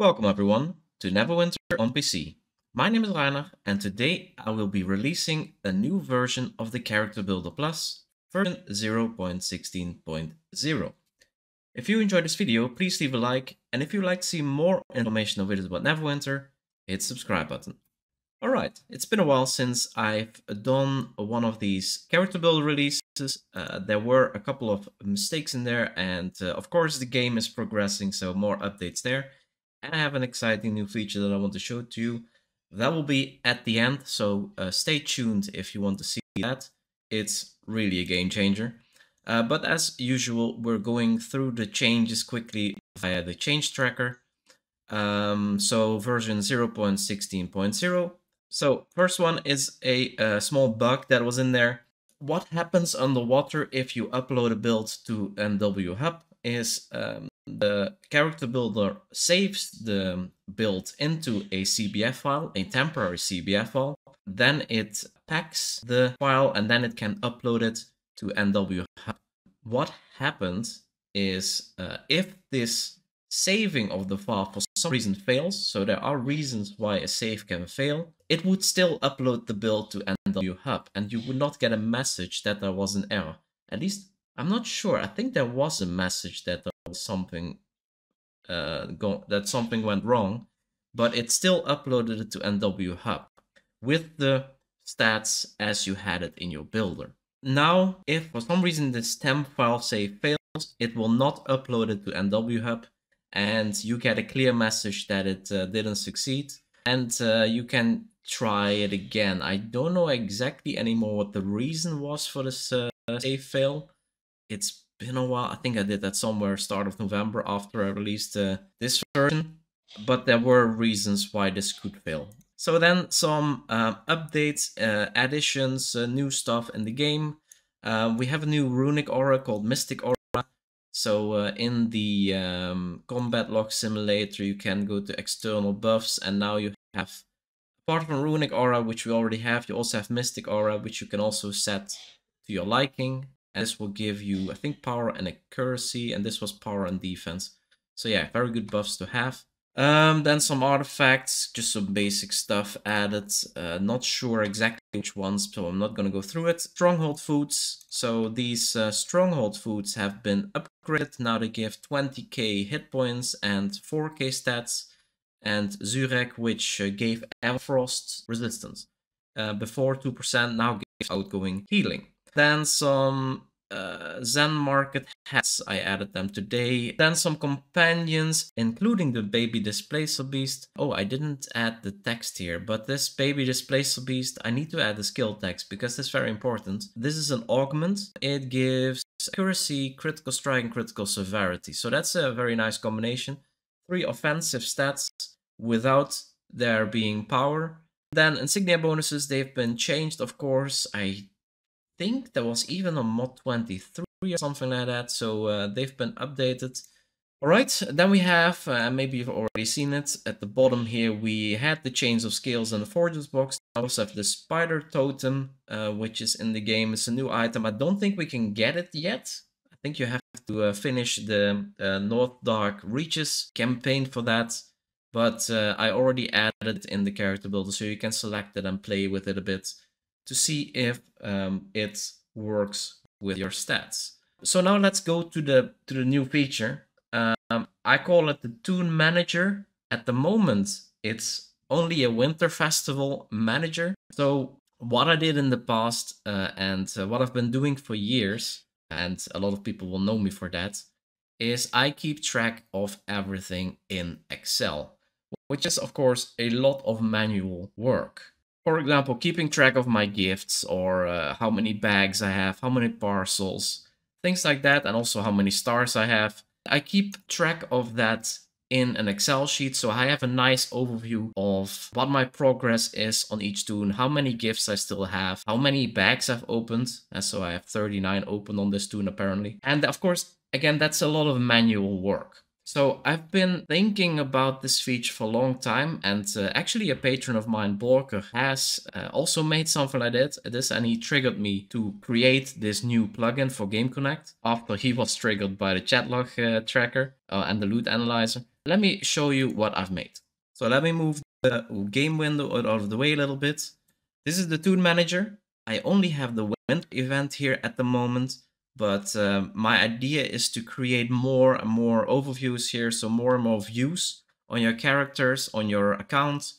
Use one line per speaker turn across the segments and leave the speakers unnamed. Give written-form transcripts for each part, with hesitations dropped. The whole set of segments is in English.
Welcome everyone to Neverwinter on PC. My name is Rainer and today I will be releasing a new version of the Character Builder Plus, version 0.16.0. If you enjoyed this video, please leave a like, and if you'd like to see more information on videos about Neverwinter, hit the subscribe button. Alright, it's been a while since I've done one of these Character Builder releases. There were a couple of mistakes in there, and of course the game is progressing, so more updates there. And I have an exciting new feature that I want to show to you. That will be at the end, so stay tuned if you want to see that. It's really a game changer. But as usual, we're going through the changes quickly via the change tracker. So version 0.16.0. So first one is a small bug that was in there. What happens underwater if you upload a build to NW Hub is the character builder saves the build into a CBF file, a temporary CBF file. Then it packs the file and then it can upload it to NW Hub. What happens is if this saving of the file for some reason fails, so there are reasons why a save can fail, it would still upload the build to NW Hub and you would not get a message that there was an error. At least I'm not sure. I think there was a message that there was something that something went wrong, but it still uploaded it to NW Hub with the stats as you had it in your builder. Now, if for some reason this temp file save fails, it will not upload it to NW Hub, and you get a clear message that it didn't succeed, and you can try it again. I don't know exactly anymore what the reason was for this save fail. It's been a while. I think I did that somewhere start of November after I released this version, but there were reasons why this could fail. So then some updates, additions, new stuff in the game. We have a new runic aura called Mystic Aura. So in the combat log simulator you can go to external buffs, and now you have, apart from runic aura, which we already have, you also have Mystic Aura, which you can also set to your liking. And this will give you, I think, power and accuracy, and this was power and defense. So yeah, very good buffs to have. Then some artifacts, just some basic stuff added. Not sure exactly which ones, so I'm not going to go through it. Stronghold foods. So these stronghold foods have been upgraded. Now they give 20k hit points and 4k stats. And Zurek, which gave Everfrost resistance. Before 2%, now gives outgoing healing. Then some Zen Market hats, I added them today. Then some companions, including the Baby Displacer Beast. Oh, I didn't add the text here, but this Baby Displacer Beast, I need to add the skill text because it's very important. This is an augment. It gives accuracy, critical strike, and critical severity. So that's a very nice combination. 3 offensive stats without there being power. Then insignia bonuses, they've been changed, of course. I think there was even a mod 23 or something like that, so they've been updated. Alright, then we have, maybe you've already seen it, at the bottom here we had the Chains of Scales in the Forges box. I also have the Spider Totem, which is in the game. It's a new item. I don't think we can get it yet. I think you have to finish the North Dark Reaches campaign for that, but I already added it in the character builder, so you can select it and play with it a bit to see if it works with your stats. So now let's go to the new feature. I call it the Toon Manager. At the moment, it's only a Winter Festival manager. So what I did in the past and what I've been doing for years, and a lot of people will know me for that, is I keep track of everything in Excel, which is of course a lot of manual work. For example, keeping track of my gifts, or how many bags I have, how many parcels, things like that, and also how many stars I have. I keep track of that in an Excel sheet, so I have a nice overview of what my progress is on each toon, how many gifts I still have, how many bags I've opened, and so I have 39 open on this toon apparently. And of course, again, that's a lot of manual work. So I've been thinking about this feature for a long time, and actually a patron of mine, Borker, has also made something like this, and he triggered me to create this new plugin for Game Connect after he was triggered by the chat log tracker and the loot analyzer. Let me show you what I've made. So let me move the game window out of the way a little bit. This is the Toon Manager. I only have the winter event here at the moment, but my idea is to create more and more overviews here, so more and more views on your characters, on your account.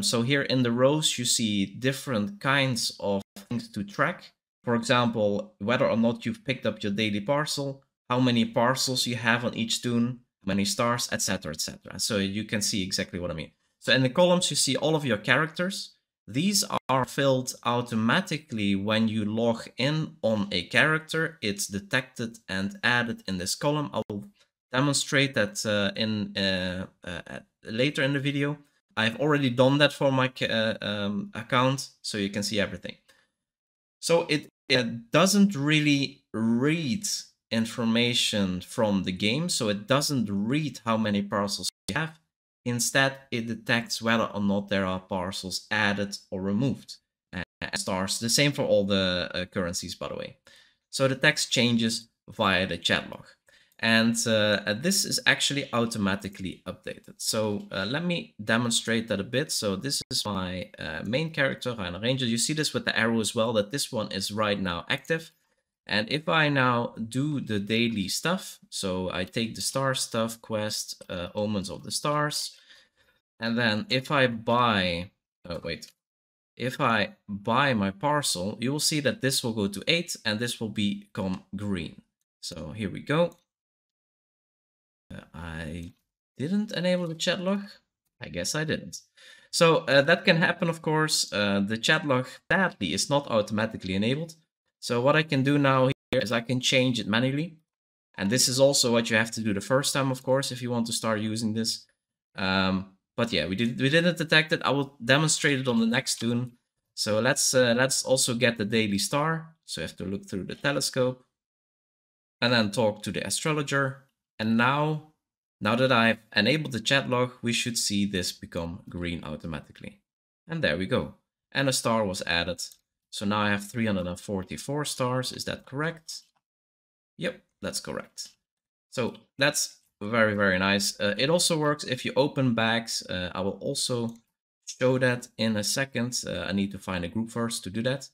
So here in the rows you see different kinds of things to track. For example, whether or not you've picked up your daily parcel, how many parcels you have on each toon, how many stars, etc, etc. So you can see exactly what I mean. So in the columns you see all of your characters. These are filled automatically when you log in on a character. It's detected and added in this column. I will demonstrate that later in the video. I've already done that for my account, so you can see everything. So it doesn't really read information from the game, so it doesn't read how many parcels you have. Instead, it detects whether or not there are parcels added or removed. Stars, the same for all the currencies, by the way. So the text changes via the chat log. And this is actually automatically updated. So let me demonstrate that a bit. So this is my main character, Rhino Ranger. You see this with the arrow as well, that this one is right now active. And if I now do the daily stuff, so I take the star stuff, quest, Omens of the Stars, and then if I buy, if I buy my parcel, you will see that this will go to 8 and this will become green. So here we go. I didn't enable the chat log. I guess I didn't. So that can happen, of course. The chat log sadly is not automatically enabled. So what I can do now here is I can change it manually. And this is also what you have to do the first time, of course, if you want to start using this. But yeah, we didn't detect it. I will demonstrate it on the next toon. So let's also get the daily star. So you have to look through the telescope and then talk to the astrologer. And now that I've enabled the chat log, we should see this become green automatically. And there we go. And a star was added. So now I have 344 stars. Is that correct? Yep, that's correct. So that's very, very nice. It also works if you open bags. I will also show that in a second. I need to find a group first to do that.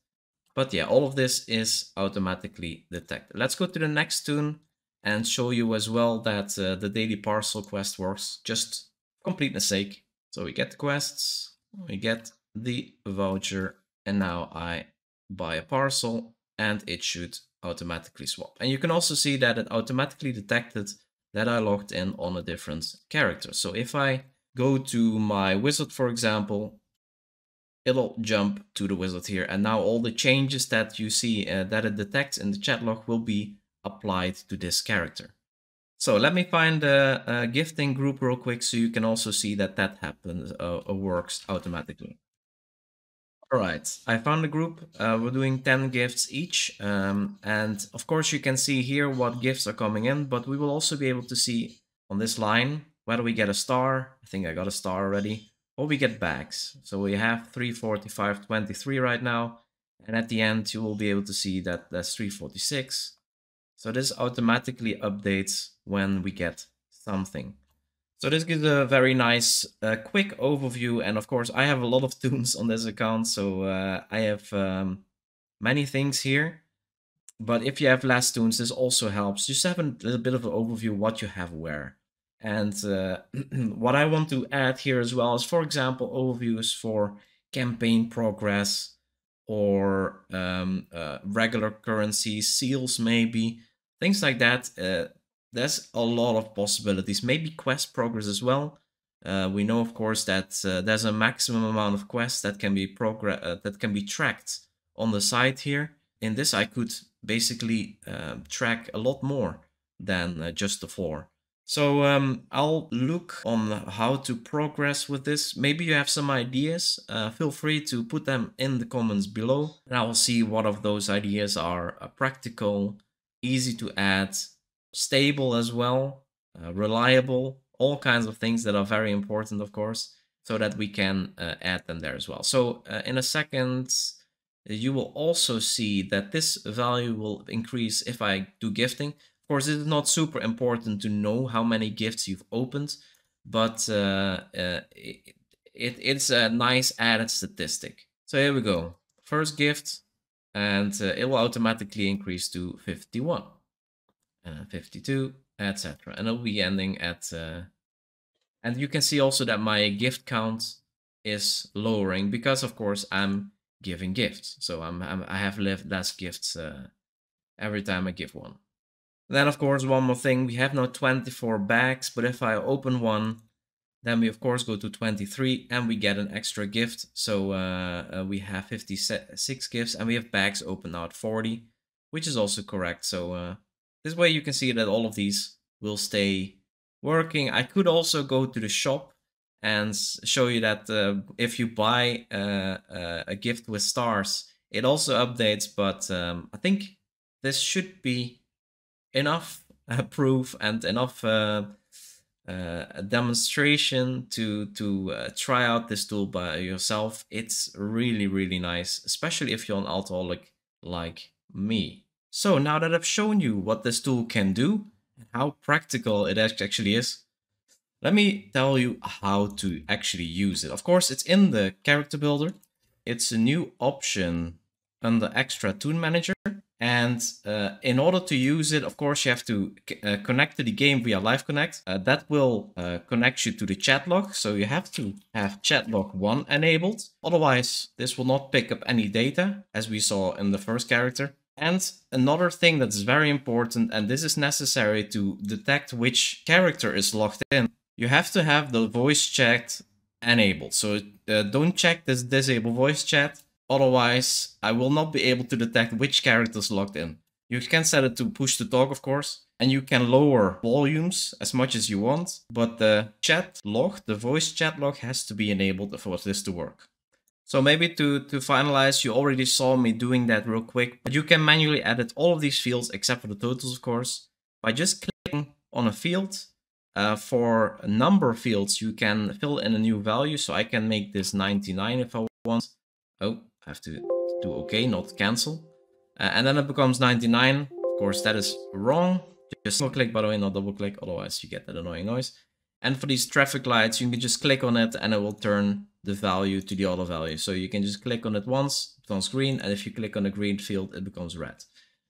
But yeah, all of this is automatically detected. Let's go to the next toon and show you as well that the daily parcel quest works, just for completeness sake. So we get the quests, we get the voucher, and now I buy a parcel and it should automatically swap. And you can also see that it automatically detected that I logged in on a different character. So if I go to my wizard, for example, it'll jump to the wizard here. And now all the changes that you see that it detects in the chat log will be applied to this character. So let me find a gifting group real quick so you can also see that that happens, works automatically. All right, I found a group. We're doing 10 gifts each. And of course you can see here what gifts are coming in, but we will also be able to see on this line whether we get a star. I think I got a star already. Or we get bags. So we have 345, 23 right now. And at the end, you will be able to see that that's 346. So this automatically updates when we get something. So this gives a very nice quick overview. And of course, I have a lot of toons on this account. So I have many things here. But if you have less toons, this also helps. Just have a little bit of an overview what you have where. And what I want to add here as well is, for example, overviews for campaign progress or regular currencies, seals maybe, things like that. There's a lot of possibilities. Maybe quest progress as well. We know, of course, that there's a maximum amount of quests that can be tracked on the site here. In this, I could basically track a lot more than just the 4. So I'll look on how to progress with this. Maybe you have some ideas. Feel free to put them in the comments below. And I will see what of those ideas are practical, easy to add, stable as well. reliable, all kinds of things that are very important, of course, so that we can add them there as well. So in a second, you will also see that this value will increase if I do gifting. Of course, it is not super important to know how many gifts you've opened, but it's a nice added statistic. So here we go. First gift, and it will automatically increase to 51, 52, etc. And it'll be ending at... and you can see also that my gift count is lowering because, of course, I'm giving gifts. So I have less gifts every time I give one. Then, of course, one more thing. We have now 24 bags, but if I open one, then we, of course, go to 23 and we get an extra gift. So we have 56 gifts and we have bags open now at 40, which is also correct. So this way you can see that all of these will stay working. I could also go to the shop and show you that if you buy a gift with stars, it also updates. But I think this should be enough proof and enough demonstration to try out this tool by yourself. It's really, really nice, especially if you're an alcoholic like me. So now that I've shown you what this tool can do and how practical it actually is, let me tell you how to actually use it. Of course, it's in the character builder. It's a new option under extra Toon Manager. And in order to use it, of course, you have to connect to the game via Live Connect. That will connect you to the chat log. So you have to have chat log 1 enabled. Otherwise, this will not pick up any data, as we saw in the first character. And another thing that's very important, and this is necessary to detect which character is logged in, you have to have the voice chat enabled. So don't check this disable voice chat. Otherwise, I will not be able to detect which character is logged in. You can set it to push to talk, of course, and you can lower volumes as much as you want, but the chat log, the voice chat log, has to be enabled for this to work. So maybe to finalize, you already saw me doing that real quick, but you can manually edit all of these fields except for the totals, of course, by just clicking on a field. For a number of fields, you can fill in a new value, so I can make this 99 if I want. Oh, I have to do OK, not cancel. And then it becomes 99. Of course, that is wrong. Just single click, by the way, not double click, otherwise you get that annoying noise. And for these traffic lights, you can just click on it and it will turn the value to the other value. So you can just click on it once, it becomes green, and if you click on the green field, it becomes red.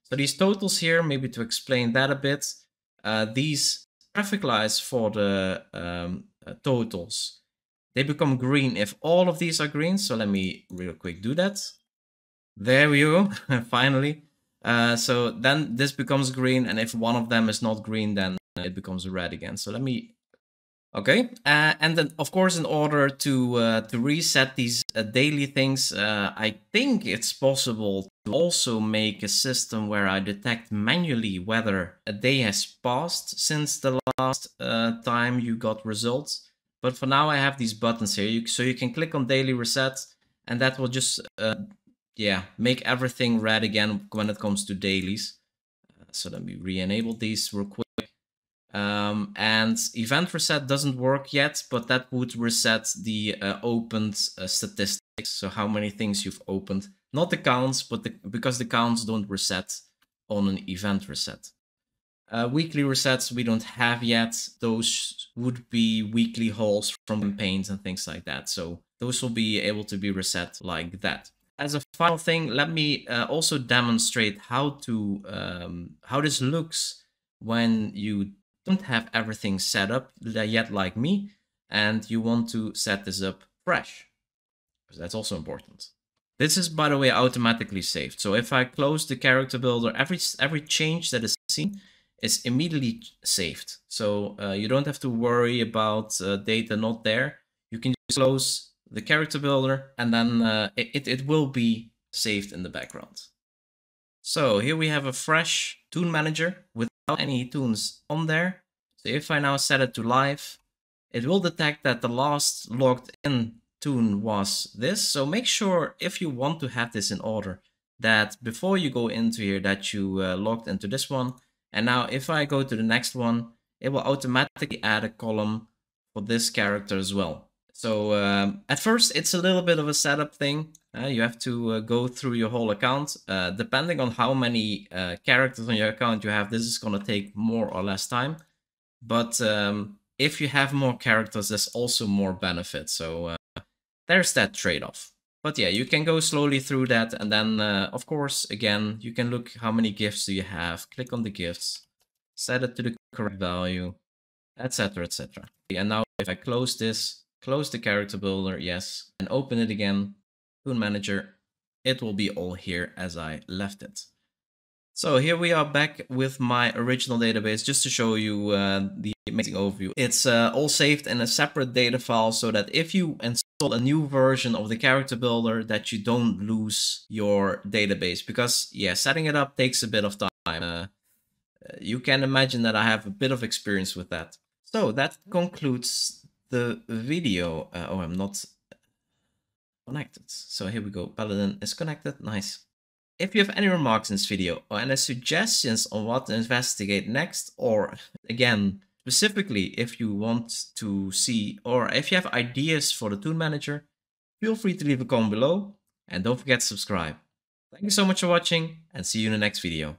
So these totals here, maybe to explain that a bit, these traffic lights for the totals, they become green if all of these are green. So let me real quick do that. There we go, finally. So then this becomes green, and if one of them is not green, then it becomes red again. So let me... Okay, and then of course, in order to reset these daily things, I think it's possible to also make a system where I detect manually whether a day has passed since the last time you got results. But for now, I have these buttons here, so you can click on daily reset, and that will just make everything red again when it comes to dailies. So let me re-enable these real quick. And event reset doesn't work yet, but that would reset the opened statistics. So how many things you've opened, not the counts, but because the counts don't reset on an event reset. Weekly resets we don't have yet. Those would be weekly hauls from campaigns and things like that. So those will be able to be reset like that. As a final thing, let me also demonstrate how this looks when you don't have everything set up yet like me, and you want to set this up fresh, because that's also important. This is, by the way, automatically saved. So if I close the character builder, every change that is seen is immediately saved. So you don't have to worry about data not there. You can just close the character builder, and then it will be saved in the background. So here we have a fresh Toon Manager without any toons on there. So if I now set it to live, it will detect that the last logged in toon was this. So make sure, if you want to have this in order, that before you go into here that you logged into this one. And now if I go to the next one, it will automatically add a column for this character as well. So at first it's a little bit of a setup thing. You have to go through your whole account. Depending on how many characters on your account you have, this is going to take more or less time. But if you have more characters, there's also more benefits. So there's that trade-off. But yeah, you can go slowly through that. And then, of course, again, you can look how many gifts do you have. Click on the gifts. Set it to the correct value, etc, etc. And now if I close this, close the character builder, yes, and open it again, Toon Manager, it will be all here as I left it. So here we are back with my original database, just to show you the amazing overview. It's all saved in a separate data file, so that if you install a new version of the character builder, that you don't lose your database. Because yeah, setting it up takes a bit of time. You can imagine that I have a bit of experience with that. So that concludes the video. Oh, I'm not connected. So here we go. Paladin is connected. Nice. If you have any remarks in this video or any suggestions on what to investigate next, or again, specifically if you want to see, or if you have ideas for the Toon Manager, feel free to leave a comment below and don't forget to subscribe. Thank you so much for watching and see you in the next video.